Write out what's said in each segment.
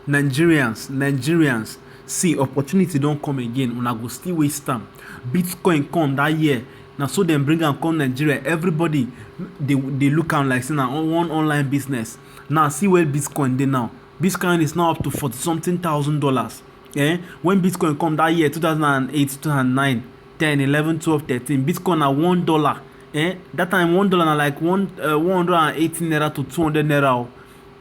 Nigerians, see opportunity don't come again. Una go still waste time. Bitcoin come that year. Now so them bring and come Nigeria. Everybody they look am like say na one online business. Now see where Bitcoin dey now. Bitcoin is now up to 40 something thousand dollars. When Bitcoin come that year 2008, 2009, 10, 11, 12, 13, Bitcoin na $1. That time $1 na like 118 naira to 200 naira.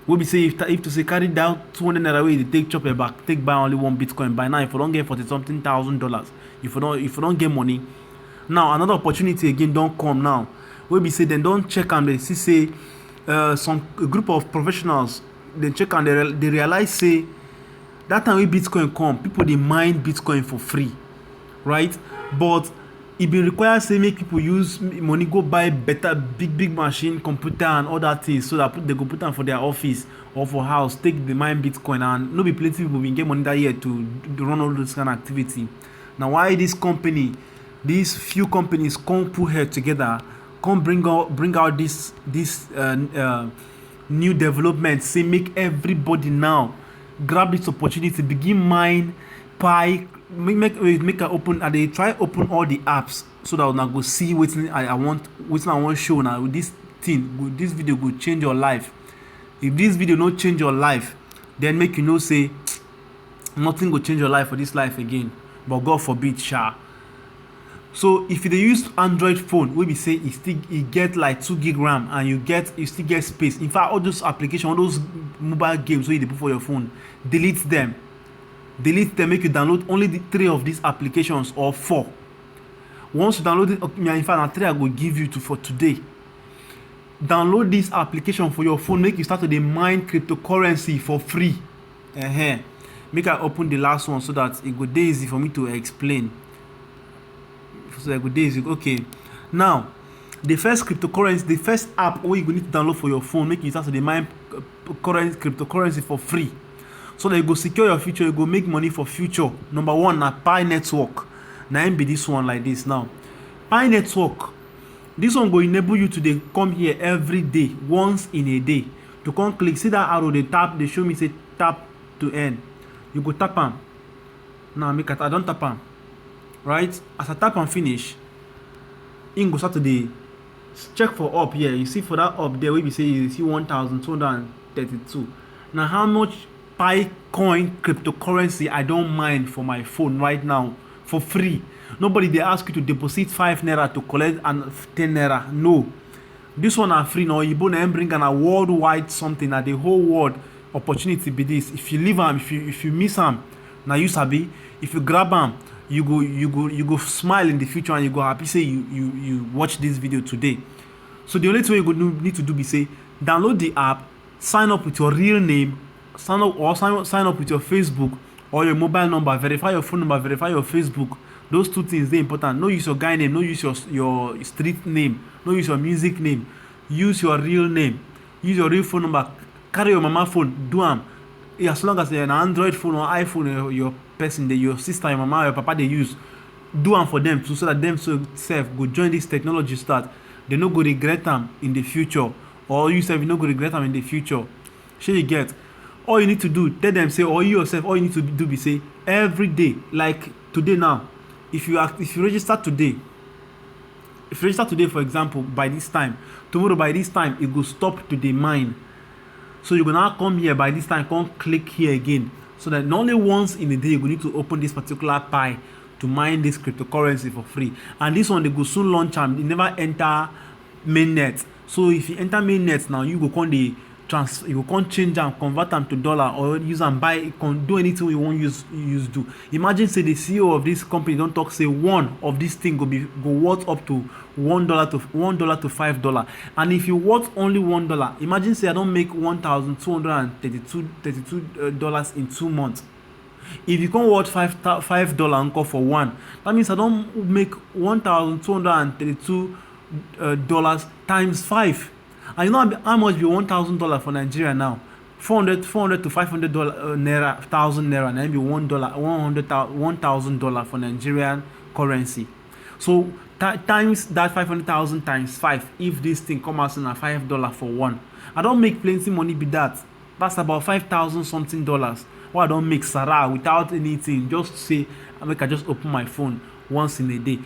We be say if to say carry down 200 naira wey dey take chop your back, take buy only one Bitcoin. By now, if you don't get 40 something thousand dollars, if you don't get money, now another opportunity again don't come now. We be say dem don check and they see say some group of professionals they check and they realize say that time wey Bitcoin come, people dey mine Bitcoin for free, right? But e bin require say make people use money go buy better big machine, computer and other things so that they go put am for their office or for house take the mine Bitcoin, and no be plenty people bin get money that year to run all those kind of activity. Now why these few companies come put head together, come bring out this new development, say make everybody now grab this opportunity, begin mine Pi, make I open, and they try open all the apps so that una go see wetin I want show now. With this thing, this video go change your life. If this video no change your life, then make you know say nothing go change your life for this life again. But God forbid, sha. So if you dey use Android phone, wey be say e get like 2 gig RAM and you still get space. In fact, all those applications, all those mobile games wey you dey put for your phone, delete them. Make you download only the 3 of these applications or 4. Once you download it, in fact na 3 I go give you for today. Download this application for your phone, make you start to dey mine cryptocurrency for free. Make I open the last one so that it go dey easy for me to explain. Okay, now the first cryptocurrency, the first app wey you go need to download for your phone, make you start to dey mine cryptocurrency for free, so that you go secure your future, you go make money for future. Number 1 na Pi Network. Na im be this one like this. Now Pi Network, this one go enable you to dey come here every day, once in a day, to come click, see that arrow dey tap, dey show me say tap to earn. You go tap am. Now I don tap am, right? As I tap am finish, im go start to dey check for up here. You see for that up there wey be say you see 1232. Now how much Picoin cryptocurrency I don mine for my phone right now for free. Nobody dey ask you to deposit 5 naira to collect and 10 naira. No, this one na free. Now oyibo na im bring am, na worldwide something, na the whole world opportunity be this. If you leave am, if you miss am, na you sabi. If you grab am, you go smile in the future and you go happy say you watch this video today. So the only thing you go need to do be say download the app, sign up with your real name, sign up with your Facebook or your mobile number, verify your phone number, verify your Facebook. Those 2 things dey important. No use your guy name, no use your street name, no use your music name. Use your real name, use your real phone number. Carry your mama phone, do am. As long as an Android phone or iPhone, your person, your sister, your mama, your papa they use, do am for them too, so that them so self go join this technology start. They no go regret them in the future, or you self you no go regret them in the future. Shey you get? All you need to do, tell them say, or you yourself, all you need to do be say every day, like today now, if you register today, for example, by this time, tomorrow by this time it go stop to dey mine. So you go now come here by this time, come click here again, so that not only once in a day you go need to open this particular Pi to mine this cryptocurrency for free. And this one they go soon launch am. They never enter mainnet. So if you enter mainnet now, you go come change am, convert am to dollar, or use am buy, do anything you want use do. Imagine say the CEO of this company don't talk say one of this thing go worth up to $1 to $5. And if you worth only $1, imagine say I don't make $1,232 in 2 months. If you come worth $5 encore for one, that means I don't make $1,232 times 5. And you know how much be $1,000 for Nigeria now? 400 to $500 naira, thousand naira, and then be $1,000 for Nigerian currency. So times that 500,000 times 5. If this thing come out in a $5 for one, I don't make plenty money be that. That's about 5,000 something dollars. Why I don't make Sarah without anything, just say I just open my phone once in a day.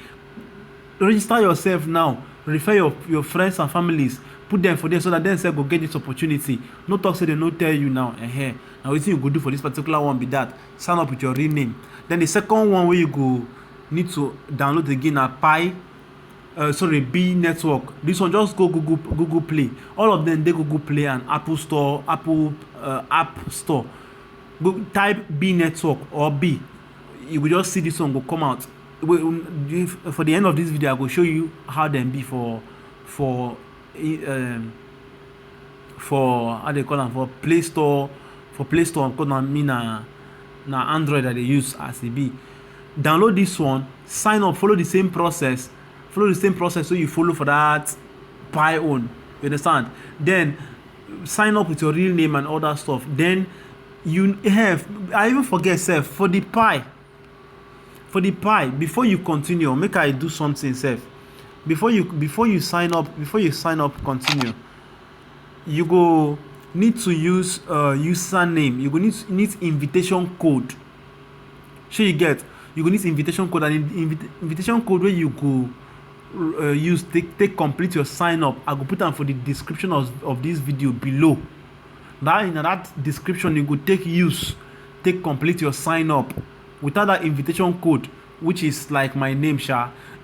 Register yourself now, refer your friends and families, put them for there so that dem sef go get this opportunity. No talk say dem no tell you now. Na wetin you go do for this particular one be that, sign up with your real name. Then the second one wey you go need to download again na B network. This one just go Google Play. All of them dey Google Play and Apple Store, App Store. Go type B network or B, you will just see this one go come out. For the end of this video I go show you how dem be for how they call am for Play Store, because na Android that they use as e be. Download this one, sign up, follow the same process so you follow for that Pi own, you understand? Then sign up with your real name and all that stuff. Then you have, I even forget sef, for the Pi, before you continue, make I do something sef. Before you sign up continue, you go need to use username. You go need invitation code. Shey you get? You go need invitation code, and invitation code wey you go use take complete your sign up. I go put am for the description of this video below. In that description you go take complete your sign up. Without that invitation code, which is like my name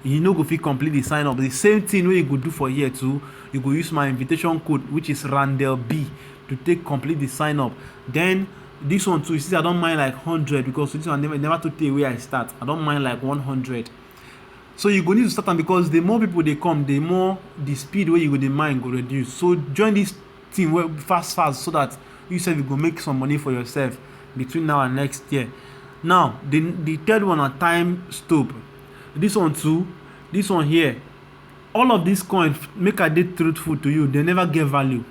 you no go fit complete the sign up. The same thing wey you go do for here too, you go use my invitation code, which is Randall B, to take complete the sign up. Then this one too, you see I don't mind like 100, because this one never to tell where I start. I don't mind like 100. So you go need to start am, because the more people they come, the more the speed where you go the mind go reduce. So join this team fast so that you sef you go make some money for yourself between now and next year. Now the third one are time stop. This one too, this one here, all of these coins, make I dey truthful to you, they never get value.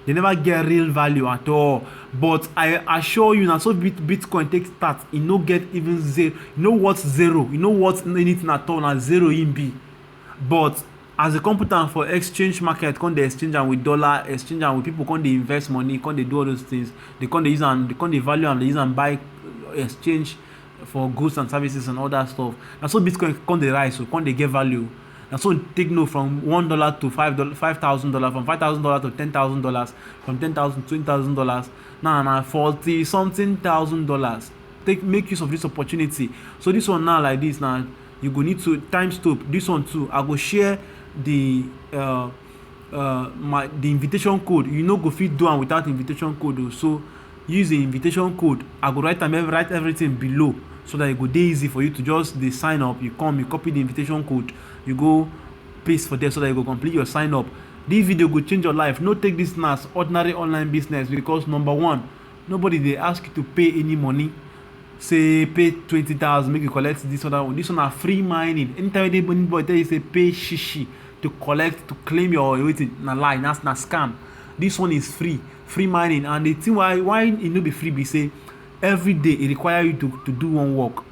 They never get real value at all. But I assure you, now so Bitcoin takes start, e no get even zero. You know what's zero? You know what's anything at all? Na zero in be. But as a computer for exchange market, come dey exchange am with dollar, exchange am with people, come dey invest money, come dey do all those things. They come dey use am, they come dey value am, they use am buy, exchange for goods and services and all that stuff. And so Bitcoin come dey rise, so come dey get value. And so take note, from $1 to $5,000, from $5,000 to $10,000, from $10,000 to $20,000, now $40 something thousand. Make use of this opportunity. So this one now like this, now you go need to time stop. This one too, I go share the invitation code. You know go fit do am without invitation code though. So use the invitation code. I go write everything below, so that it go dey easy for you to just sign up. You come, you copy the invitation code, you go paste for there, so that you go complete your sign up. This video go change your life. No take this as ordinary online business, because number one, nobody dey ask you to pay any money. Say pay 20,000 make you collect this other one. This one are free mining. Anytime anybody tell you say pay shishi to claim your everything, na lie, na scam. This one is free mining. And the thing why it no be free be say every day it require you to do one work,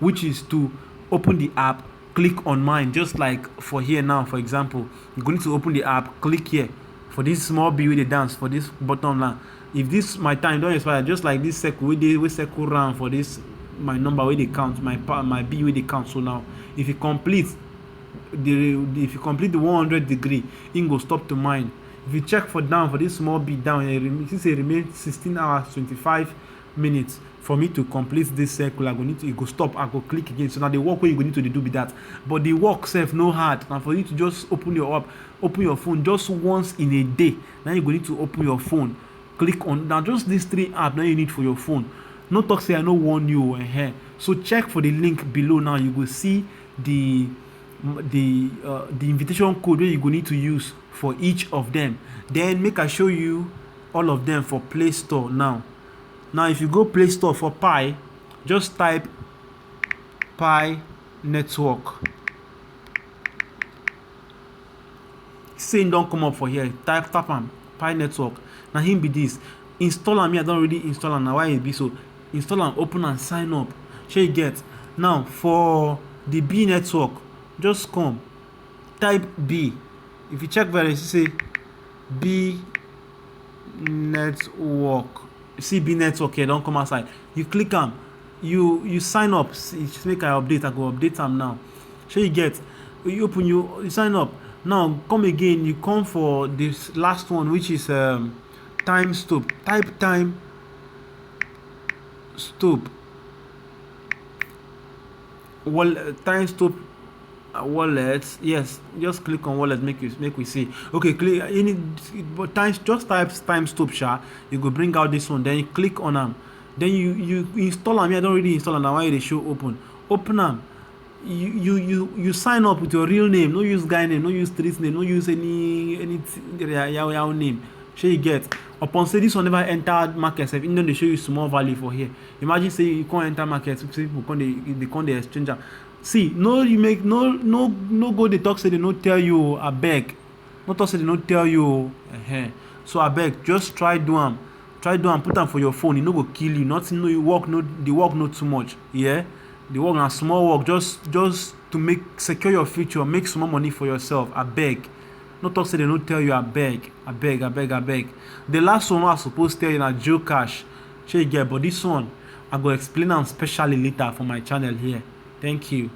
which is to open the app, click on mine. Just like for here now, for example, you're going to open the app, click here for this small B with the dance for this bottom line. If this my time don't expire, just like this circle we circle round for this my number where they count, my B where they count. So now if you complete the 100 degree, it go stop to mine. If you check for down for this small B down, it remains 16 hours 25 minutes for me to complete this circle. It go stop, I go click again. So now the work where you go need to do be that. But the work self no hard. And for you to just open your phone just once in a day, now you go need to open your phone, click on now just these 3 apps now you need for your phone. No talk say I no warn you. So check for the link below. Now you go see the invitation code where you go need to use for each of them. Then make I show you all of them for Play Store. Now if you go Play Store for Pi, just type Pi network. Saying don't come up for here, tap am Pi network. Now him be this, install am. I don't really install am. Now why it be so? Install am, open and sign up. Shall you get? Now for the B network, just come type B. If you check very, say B network, CB network here, don't come outside. You click am, you sign up. Just make I update, I go update am now. Shey you get, you open, you sign up. Now come again, you come for this last one, which is time stop. Type time stop time stop wallet. Yes, just click on wallet, make we see. Okay, click any but times, just type time stop sha, you go bring out this one, then you click on am, then you install am. I don't really install am, na why they show open am. You sign up with your real name, no use guy name, no use street name, no use any yahoo name. Shey you get. Upon say this one never enter market sef, e don dey show you small value for here. Imagine say you come enter market, people come dey exchange am. See, no, you make no go dey talk say they no tell you, abeg. No talk say they no tell you. So abeg, just try do am, put am for your phone. E no go kill you. Nothing, no, you work, no, the work not too much. Yeah, the work na small work, just to make secure your future, make small money for yourself. Abeg, no talk say they no tell you. Abeg. The last one I suppose tell you na geocache. Shey you get, but this one I go explain am specially later for my channel here. Thank you.